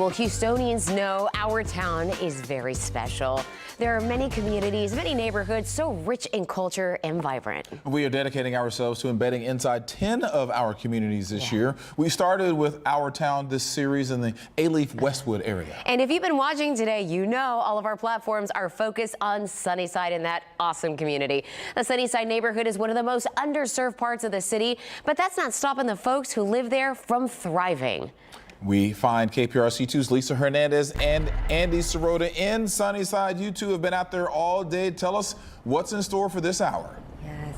Well, Houstonians know our town is very special. There are many communities, many neighborhoods so rich in culture and vibrant. We are dedicating ourselves to embedding inside 10 of our communities this year. We started with Our Town this series in the Alief Westwood area. And if you've been watching today, you know all of our platforms are focused on Sunnyside and that awesome community. The Sunnyside neighborhood is one of the most underserved parts of the city, but that's not stopping the folks who live there from thriving. We find KPRC2's Lisa Hernandez and Andy Sirota in Sunnyside. You two have been out there all day. Tell us what's in store for this hour. Yes.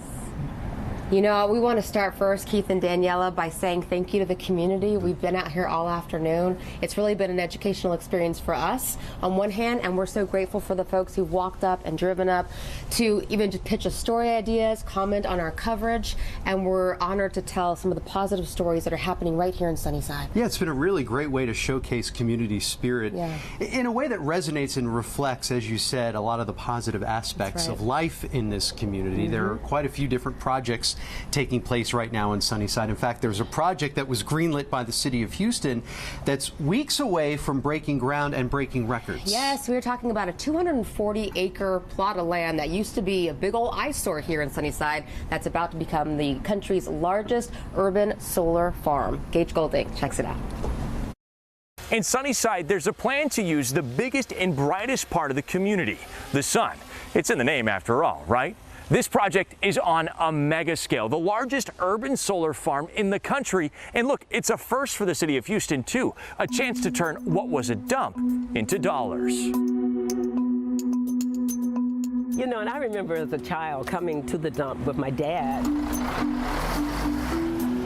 You know, we want to start first, Keith and Daniela, by saying thank you to the community. We've been out here all afternoon. It's really been an educational experience for us on one hand, and we're so grateful for the folks who've walked up and driven up to even just pitch us story ideas, comment on our coverage, and we're honored to tell some of the positive stories that are happening right here in Sunnyside. Yeah, it's been a really great way to showcase community spirit in a way that resonates and reflects, as you said, a lot of the positive aspects of life in this community. There are quite a few different projects taking place right now in Sunnyside. In fact, there's a project that was greenlit by the city of Houston that's weeks away from breaking ground and breaking records. Yes, we were talking about a 240-acre plot of land that used to be a big old eyesore here in Sunnyside that's about to become the country's largest urban solar farm. Gage Golding checks it out. In Sunnyside, there's a plan to use the biggest and brightest part of the community, the sun. It's in the name after all, right? This project is on a mega scale, the largest urban solar farm in the country. And look, it's a first for the city of Houston, too. A chance to turn what was a dump into dollars. You know, and I remember as a child coming to the dump with my dad.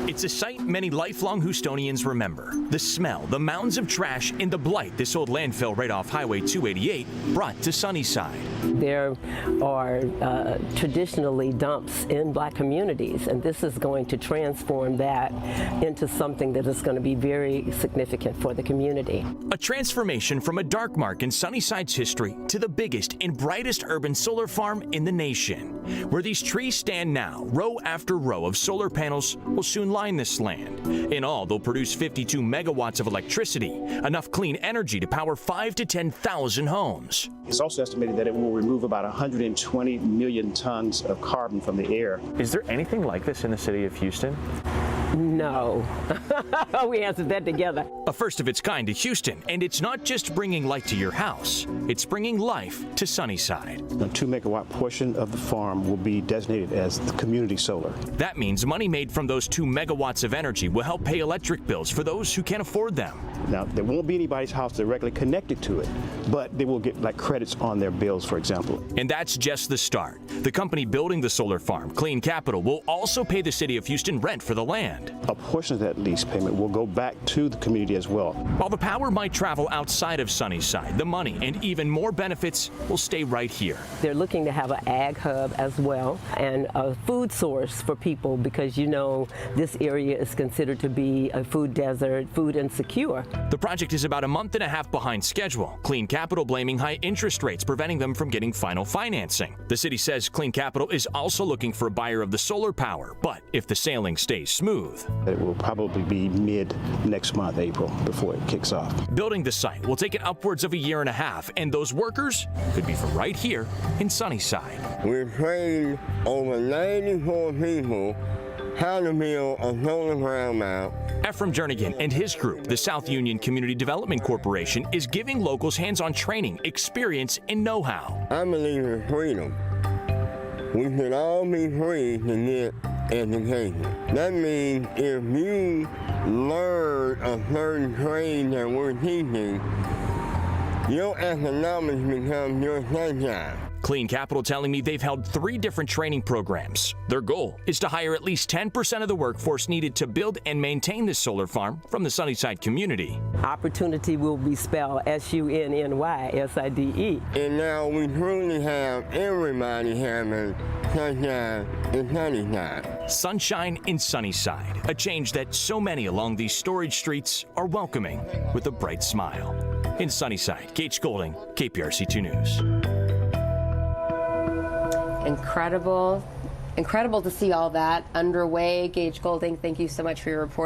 It's a sight many lifelong Houstonians remember. The smell, the mounds of trash, and the blight this old landfill right off Highway 288 brought to Sunnyside. There are traditionally dumps in black communities, and this is going to transform that into something that is going to be very significant for the community. A transformation from a dark mark in Sunnyside's history to the biggest and brightest urban solar farm in the nation. Where these trees stand now, row after row of solar panels will soon line this land. In all, they'll produce 52 megawatts of electricity, enough clean energy to power 5,000 to 10,000 homes. It's also estimated that it will remove about 120 million tons of carbon from the air. Is there anything like this in the city of Houston? No. We answered that together. A first of its kind to Houston, and it's not just bringing light to your house, it's bringing life to Sunnyside. The 2 megawatt portion of the farm will be designated as the community solar. That means money made from those 2 megawatts of energy will help pay electric bills for those who can't afford them. Now, there won't be anybody's house directly connected to it, but they will get like credits on their bills, for example. And that's just the start. The company building the solar farm, Clean Capital, will also pay the city of Houston rent for the land. A portion of that lease payment will go back to the community as well. While the power might travel outside of Sunnyside, the money and even more benefits will stay right here. They're looking to have an ag hub as well and a food source for people because, you know, this area is considered to be a food desert, food insecure. The project is about a month and a half behind schedule. Clean Capital blaming high interest rates preventing them from getting final financing. The city says Clean Capital is also looking for a buyer of the solar power, but if the sailing stays smooth. It will probably be mid next month, April, before it kicks off. Building the site will take it upwards of a year and a half, and those workers could be from right here in Sunnyside. We've trained over 94 people how to build a solar ground mount. Ephraim Jernigan and his group, the South Union Community Development Corporation, is giving locals hands-on training, experience, and know-how. I believe in freedom. We should all be free to get education. That means if you learn a certain trade that we're teaching, your economics become your sunshine. Clean Capital telling me they've held 3 different training programs. Their goal is to hire at least 10% of the workforce needed to build and maintain this solar farm from the Sunnyside community. Opportunity will be spelled SUNNYSIDE. And now we truly have everybody having sunshine in Sunnyside. Sunshine in Sunnyside, a change that so many along these storage streets are welcoming with a bright smile. In Sunnyside, Gage Golding, KPRC2 News. Incredible to see all that underway. Gage Golding, thank you so much for your reporting.